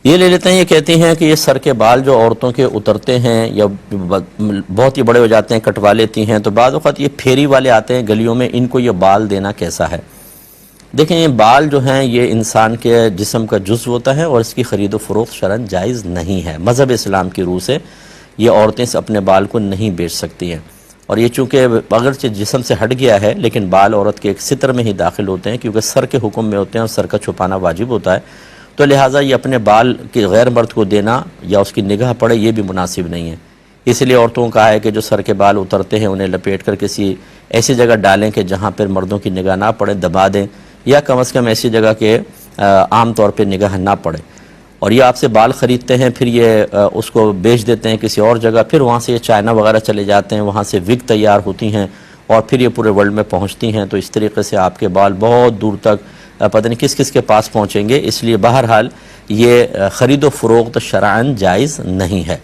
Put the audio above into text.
یہ لے لیتے ہیں، یہ کہتی ہیں کہ یہ سر کے بال جو عورتوں کے اترتے ہیں یا بہت ہی بڑے ہو جاتے ہیں کٹوا لیتی ہیں، تو بعض اوقات یہ پھیری والے آتے ہیں گلیوں میں، ان کو یہ بال دینا کیسا ہے؟ دیکھیں یہ بال جو ہیں یہ انسان کے جسم کا جزو ہوتا ہے اور اس کی خرید و فروخت شرعاً جائز نہیں ہے۔ مذہب اسلام کی روح سے یہ عورتیں اپنے بال کو نہیں بیچ سکتی ہیں، اور یہ چونکہ اگرچہ جسم سے ہٹ گیا ہے لیکن بال عورت کے ایک ستر میں ہی داخل ہوتے ہیں، کیونکہ سر کے حکم میں ہوتے ہیں اور سر کا چھپانا واجب ہوتا ہے، تو لہٰذا یہ اپنے بال کے غیر مرد کو دینا یا اس کی نگاہ پڑے یہ بھی مناسب نہیں ہے۔ اس لیے عورتوں کو کہا ہے کہ جو سر کے بال اترتے ہیں انہیں لپیٹ کر کسی ایسی جگہ ڈالیں کہ جہاں پر مردوں کی نگاہ نہ پڑے، دبا دیں، یا کم از کم ایسی جگہ کہ عام طور پہ نگاہ نہ پڑے۔ اور یہ آپ سے بال خریدتے ہیں، پھر یہ اس کو بیچ دیتے ہیں کسی اور جگہ، پھر وہاں سے یہ چائنا وغیرہ چلے جاتے ہیں، وہاں سے وگ تیار ہوتی ہیں اور پھر یہ پورے ورلڈ میں پہنچتی ہیں، تو اس طریقے سے آپ کے بال بہت دور تک پتہ نہیں کس کس کے پاس پہنچیں گے۔ اس لیے بہرحال یہ خرید و فروخت شرعاً جائز نہیں ہے۔